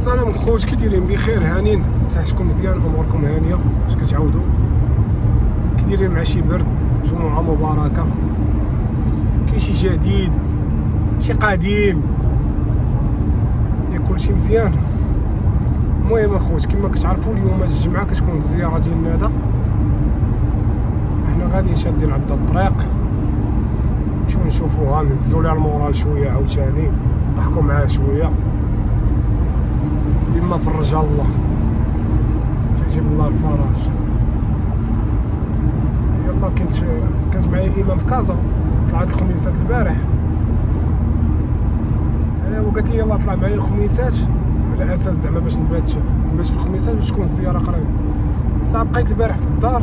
السلام خوت، كي دايرين؟ بخير؟ هانين؟ صحتكم مزيان؟ اموركم هانيه؟ اش كتعاودوا؟ كي دايرين مع شي برد؟ جمعه مباركه. كاين شي جديد شي قديم؟ يا كلشي مزيان. المهم اخوت، كما كتعرفوا اليوم الجمعه كتكون الزياره ديال الندى. حنا غاديين شادين عندها الطريق، نمشيو نشوفوها، نهزو ليها المورال شويه، عاوتاني نضحكوا معاها شويه بما فرجها الله، تجيب الله الفرج. يلا كانت معايا ايمان في كازا، طلعت الخميسات البارح، وقالت لي يلا طلع معايا الخميسات على اساس زعما باش نبات في الخميسات باش تكون الزياره قريبه. صافي بقيت البارح في الدار،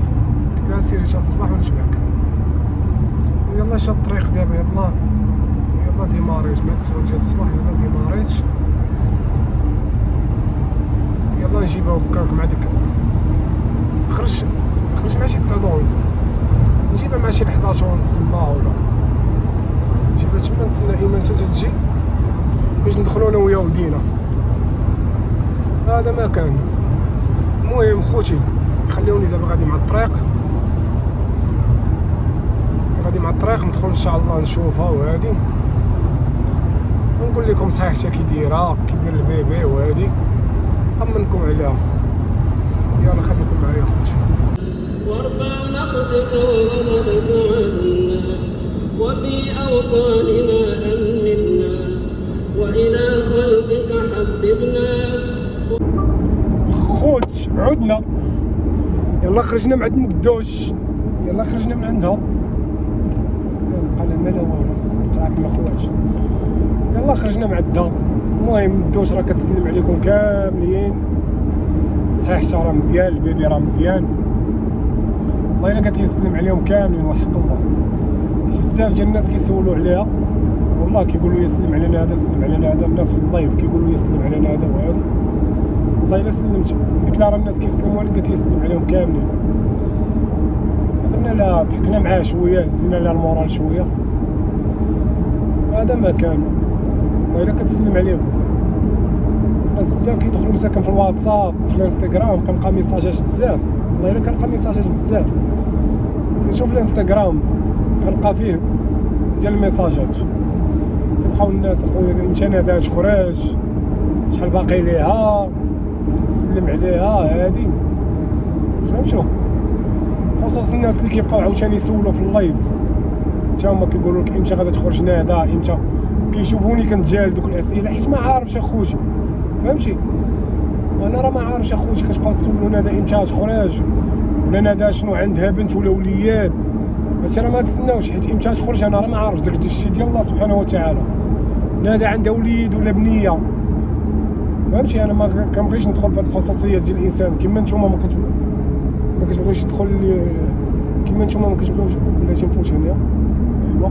قلت لها سيري حتى الصباح ونتبعك. يلا شاد الطريق دابا، يلا ديماريت مع 9 ديال الصباح، يلا ديماريت، يلا نجيبها هكاك مع ديك خرج مع شي 9 ونص، نجيبها مع شي 11 ونص تما، ولا نجيبها تما نتسنى ايمان حتى تجي باش ندخلو انا ويا ودينا. هذا ما كان. المهم خوتي، خليوني دابا غادي مع الطريق ندخل ان شاء الله نشوفها وهادي، ونقول لكم صحيحتها كي داير البيبي وهادي، نطمنكم عليها. يلا خليكم معايا خوتي. وارفع نقدك وغضبك عنا، وفي أوطاننا أمنا، وإلى خلقك حببنا. خوت عدنا، يلا خرجنا مع الدوش، يلا خرجنا من عندها، بقى لا مالا والو، طلعت الاخوات، يلا خرجنا مع عندها. المهم الدوش راه كتسلم عليكم كاملين، صحيح راه مزيان، البيبي راه مزيان، والله الا قالت لي نسلم عليهم كاملين وحق الله. بزاف ديال الناس كيسولوا عليها، والله كيقولوا يسلم علينا هذا، سلم علينا هذا، الناس في اللايف كيقولوا يسلم علينا هذا وهذا. والله الا سلمت، قلت لها راه الناس كيسلموا عليك، قالت لي يسلم عليهم كاملين. قلنا لا، ضحكنا معاه شويه، هزينا لها المورال شويه، هذا ما كان. والله الا كتسلم عليكم، الناس بزاف كيدخلوا مساكن في الواتساب، في الانستغرام، كنلقى ميساجات بزاف، والله الا كنلقى ميساجات بزاف. شوف الانستغرام كنلقى فيه ديال الميساجات، كيبقاو الناس اخويا انت ناداش خرج، شحال باقي ليها، سلم عليها، هادي فهمتوا. خصوصا الناس اللي كيبقاو عاوتاني يسولوا في اللايف، حتى هما كيقولوا لك امتى غادي تخرج نادا، امتى، كيشوفوني كنتجاهل دوك الاسئله حيت ما عارفش اخوتي، فهمتي. انا راه ما عارفش اخوتي، كتبقاو تسولوا نادا امتى تخرج، ولا نادا شنو عندها بنت ولا وليد، هادشي راه ما تسناوش، حيت امتى تخرج انا راه ما عارفش، داك الشيء ديال الله سبحانه وتعالى. نادا عندها وليد ولا بنيه، فهمتي. انا ما كنبغيش ندخل في هاد الخصوصيه ديال الانسان، كما نتوما ما كتبغيوش تدخل، كما نتوما ما كتبغيوش، بلاتي نفوت هنا، ايوا،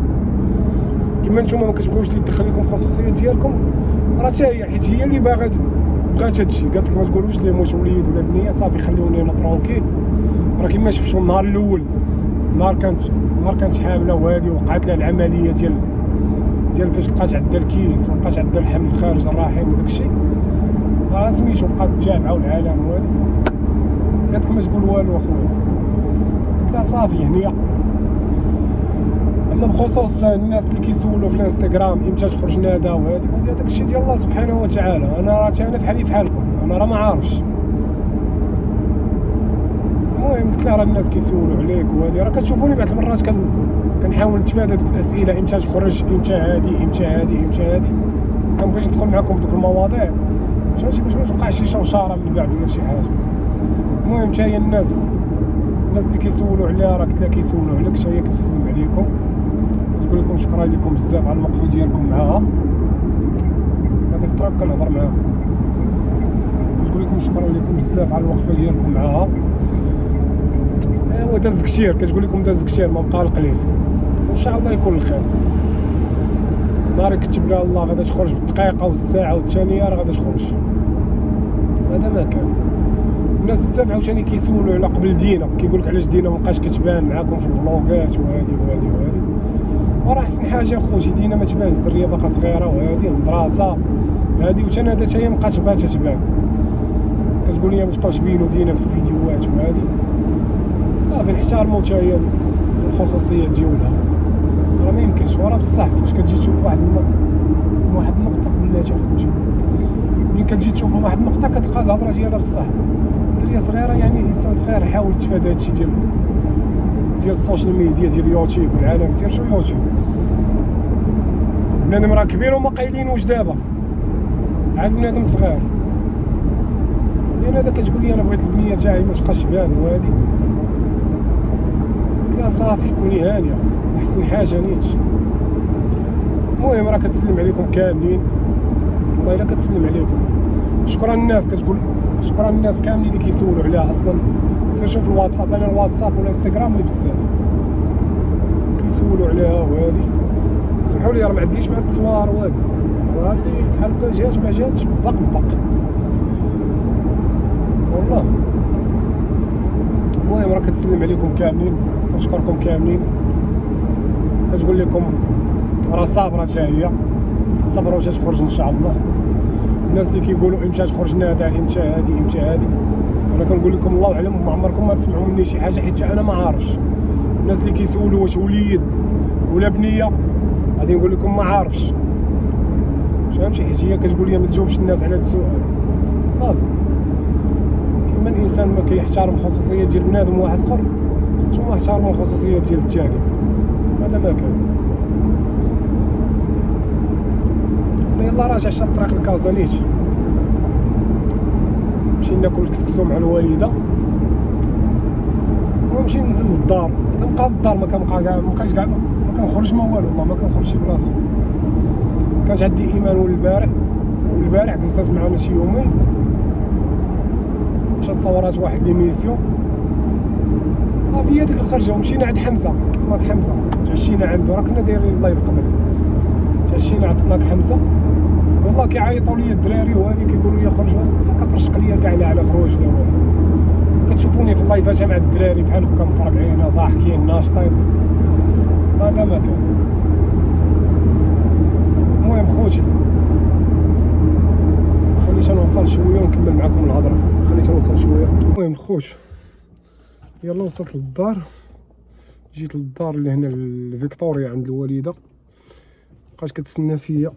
كما نتوما ما كتبغيوش اللي يدخل لكم في الخصوصيه ديالكم، راه حتى هي، حيت هي اللي بغات هادشي، قالت لك ما تقولوش لي موت وليد ولا بنيه، صافي خليوني انا ترونكيل. راه كما شفتوا النهار الاول، نهار كانت حامله وهادي، وقعت لها العمليه ديال فاش لقات عندها الكيس، ولقات عندها الحمل خارج الرحم وداكشي، راه سميتو بقات تتابعه والعالم وهادي. قالت لك ما تقول والو اخويا، قلت لها صافي هنيه. اما بخصوص الناس اللي كيسولوا في الانستغرام امتى تخرج نادا وهادي داك الشيء ديال الله سبحانه وتعالى، انا راه انا بحالي بحالكم، انا راه ما عارفش. المهم قلت لها راه الناس كيسولوا عليك وهادي، راه كتشوفوني بعض المرات كنحاول نتفادى دوك الاسئله، امتى تخرج، امتى هادي، كنبغيش ندخل معكم في دوك المواضيع، فهمتي، باش ما توقعش شي شوشره من بعد ولا شي حاجه. المهم حتى هي الناس اللي كيسولوا عليها، راه قلت لها كيسولوا عليك، حتى هي كتسلم عليكم، تقول لكم شكرا لكم بزاف على الوقفه ديالكم معاها. غادي في الطريق كنهضر معاها، تقول لكم شكرا لكم بزاف على الوقفه ديالكم معاها. ايوا داز كثير، كتقول لكم داز كثير، ما بقى القليل، ان شاء الله يكون الخير. نهار كتب لها الله غادي تخرج بالدقيقه والساعه والثانيه، راه غادي تخرج، هذا ما كان. الناس بزاف عاوتاني كيسولوا على قبل دينا، كيقول لك علاش دينا مابقاش كتبان معاكم في الفلوغات وهادي. وراه احسن حاجه خوتي دينا ما تبانش الدريه باقا صغيره وهادي المدرسه هادي وتانا هذا حتى هي مابقاتش بغات تبان كتقول لي ما تبقاوش بينو دينا في الفيديوهات وهادي صافي نحترمو حتى هي الخصوصيه ديالها راه ما يمكنش وراه بصح فاش كتجي تشوف واحد النقطه بلاتي اخوتي ملي كتجي تشوف واحد النقطه كتلقى الهضره ديالها بصح دريه صغيره يعني انسان صغير حاول يتفادى هادشي ديال السوشيال ميديا ديال اليوتيوب والعالم سير شو يوتيوب بنادم راه كبير وما قايلينوش دابا عاد بنادم صغير يعني هذا كتقول لي انا بغيت البنيه تاعي ما تبقاش تبان وهادي قلت لها صافي كوني هانيه احسن حاجه نيت المهم راه كتسلم عليكم كاملين والله الا كتسلم عليكم شكرا الناس كتقول شكرا الناس كاملين اللي كيسولوا عليها اصلا سير شوف الواتساب انا الواتساب والانستغرام اللي بزاف كيسولوا عليها وهادي سمحوا لي راه ما عنديش مع التصوير وهادي راه اللي بحال هكا جات ما جاتش بق والله المهم راه كتسلم عليكم كاملين كنشكركم كاملين كتقول لكم راه صابره حتى هي صبروا حتى تخرج ان شاء الله الناس اللي كيقولوا امتى تخرج نادا امتى هادي انا كنقول لكم الله اعلم ما عمركم ما تسمعوا مني شي حاجه حيت انا ما عارفش الناس اللي كيسولوا واش وليد ولا بنيه غادي نقول لكم ما عارفش فهمتي حيت هي كتقول لي ما تجاوبش الناس على هذا السؤال صافي كيما الانسان ما كيحترم الخصوصيه ديال بنادم واحد اخر نتوما احترموا الخصوصيه ديال الثاني هذا ما كان انا يلا راجع شاد طريق لكازانيت نمشي ناكل الكسكسو مع الوالده ونمشي ننزل للدار كنبقى في الدار ما كنبقاش كاع ما كنخرج ما والو والله ما كنخرج شي بلاصه كانت عندي ايمان والبارح جلست معنا شي يومين مشات صورات واحد ليميسيون صافي هي ديك الخرجه ومشينا عند حمزه سناك حمزه تعشينا عنده راه كنا دايرين اللايف قبل تعشينا عند سناك حمزه والله كيعيطوا لي الدراري وهادي كيقولوا لي خرج كترشق ليا كاع لا على خروج لا والو كتشوفوني في اللايفات مع الدراري بحال هكا مفرقعين ضاحكين ناشطين هذا ما كان المهم خوتي خليت نوصل شويه ونكمل معكم الهضره خليت نوصل شويه المهم خوت يلا وصلت للدار جيت للدار اللي هنا لفيكتوريا عند الوالده بقات كتسنى فيا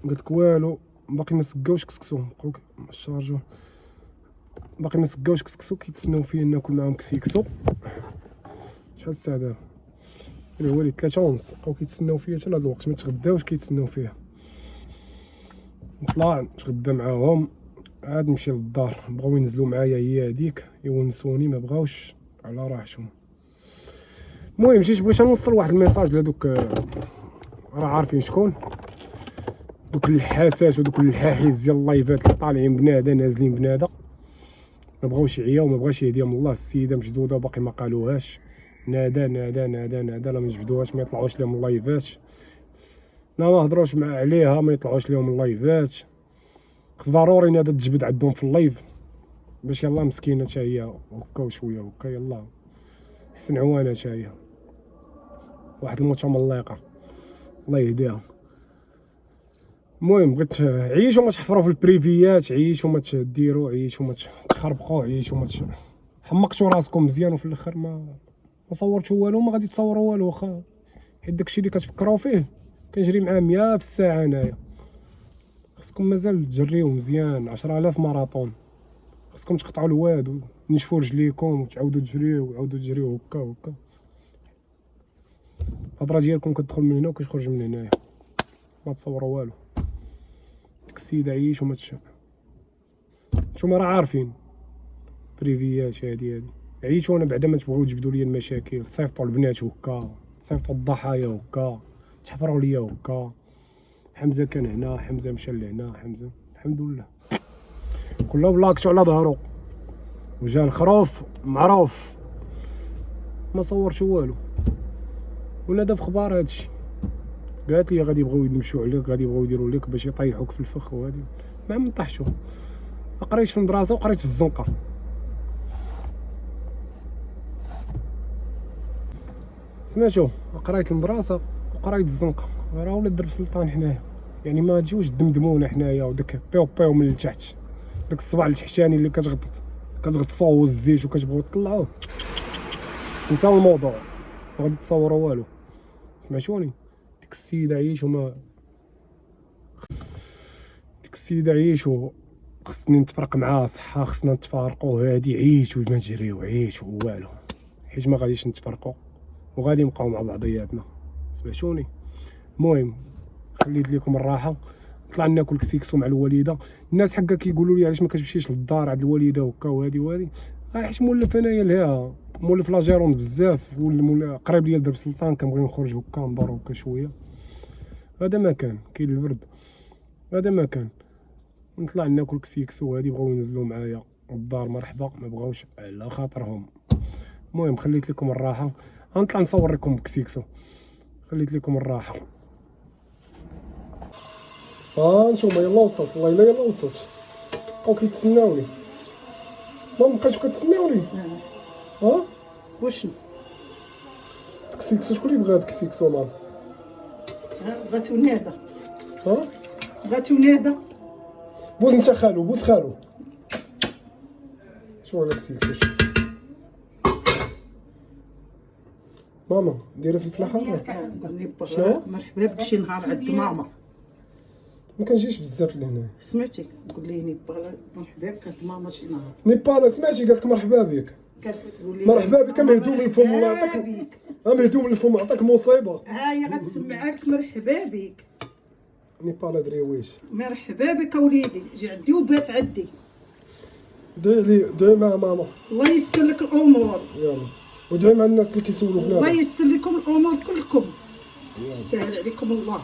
قلت لك والو باقي ما سقاوش كسكسو بقاو الشارجور باقي ما سقاوش كسكسو كيتسناو فيا ناكل معاهم كسيكسو شحال الساعه دابا الوالد 3:30 بقاو كيتسناو فيا حتى لهاد الوقت ما تغداوش كيتسناو فيا نطلع نتغدى معاهم عاد نمشي للدار بغاو ينزلوا معايا هي هذيك يونسوني ما بغاوش على راحتهم المهم بغيت نوصل واحد الميساج لهادوك راه عارفين شكون دوك اللحاسات ودوك اللحاحيز ديال اللايفات اللي طالعين بنادا نازلين بنادا ما بغاوش يعياو ما بغاش يهديهم الله السيده مجدوده وباقي ما قالوهاش نادا لا ما نجبدوهاش ما يطلعوش لهم اللايفات لا ما هضروش مع عليها ما يطلعوش لهم اللايفات خص ضروري نادا تجبد عندهم في اللايف باش يلا مسكينه حتى هي هكا وشويه هكا يلا حسن عوانه حتى هي واحد الموتة مليقه الله يهديها المهم بغيت عيشوا ما تحفروا في البريفيات عيشوا ما تديروا عيشوا ما تخربقوا عيشوا ما حمقتوا راسكم مزيان وفي الاخر ما صورتوا والو ما غادي تصوروا والو واخا حيت داكشي اللي كتفكروا فيه كنجري معاه 100 في الساعه انايا خصكم مازال تجريو مزيان 10,000 ماراطون خصكم تقطعوا الواد ونشفوا رجليكم وتعاودوا تجريو وعاودوا تجريو هكا وهكا الهضره ديالكم كتدخل من هنا وكتخرج من هنايا ما تصوروا والو ديك السيده عيش وما نتوما راه عارفين بريفيات هادي عيشوا انا بعدا ما تبغيو تجبدوا لي المشاكل تصيفطوا البنات هكا تصيفطوا الضحايا هكا تحفروا ليا هكا حمزه كان هنا حمزه مشى لهنا حمزه الحمد لله كلها بلاكتو على ظهرو وجا الخروف معروف ما صورتو والو ونادى في خبار هادشي قالت لي غادي يبغيو يمشيو عليك غادي يبغيو يديروا لك باش يطيحوك في الفخ وهادي ما طحتو قريت في المدرسه وقريت في الزنقه سمعتو قريت المدرسه قراية الزنقة راه ولا درب سلطان حنايا، يعني ما تجيوش دمدمونا حنايا وداك بيو بيو من التحت، داك الصباع التحتاني اللي كتغطسوه الزيت وكتبغيو تطلعوه، نساو الموضوع ما غادي تصوروا والو. سمعتوني؟ ديك السيدة عيشو خصني نتفرق معاها صحة، خصنا نتفارقو، هادي عيشو ما تجريو عيشو والو، حيت ما غاديش نتفرقو وغادي نبقاو مع بعضياتنا. سمعتوني؟ المهم خليت لكم الراحه، طلع ناكل كسيكسو مع الوالده. الناس حقا كيقولوا لي علاش ما كتمشيش للدار عند الوالده وكا وهادي حيت مولف انايا ليها، مولف لاجيرون بزاف، ولا قريب ليا لدرب سلطان، كنبغي نخرج هكا ندور هكا شويه. هذا ما كان كاين البرد، هذا ما كان نطلع ناكل كسيكسو هادي، بغاو ينزلوا معايا الدار مرحبا، ما بغاوش على خاطرهم. المهم خليت لكم الراحه، غنطلع نصور لكم بكسيكسو، خليت لكم الراحه. نتوما يلا وصلت، والله الا يلا وصلت، بقاو كيتسناوني، ما بقيتو كتسناوني. واش كسيكسو شكون اللي بغا هاد الكسيكسو مام؟ بغاتو نادا، بغاتو نادا. بوز انت خالو، بوز خالو. شو هذا الكسيكسو؟ ماما ديري في الفلاحه. شنو؟ مرحبا بك شي نهار عند ماما. ما كنجيش بزاف لهنا. سمعتي قول لي نيبال مرحبا بك عند ماما شي نهار. نيبال سمعتي قالت لك مرحبا بك. مرحبا بك مهدوم الفم والله يعطيك، مهدوم الفم عطاك مصيبه. هاهي غتسمع لك مرحبا بك. نيبال دريويش. مرحبا بك وليدي، جي عندي وبات عندي. دعي مع ماما. الله يسر لك الامور. يلا ودعي مع الناس اللي كيسولوا فينا. الله يسر لكم الامور كلكم. يسهل عليكم الله.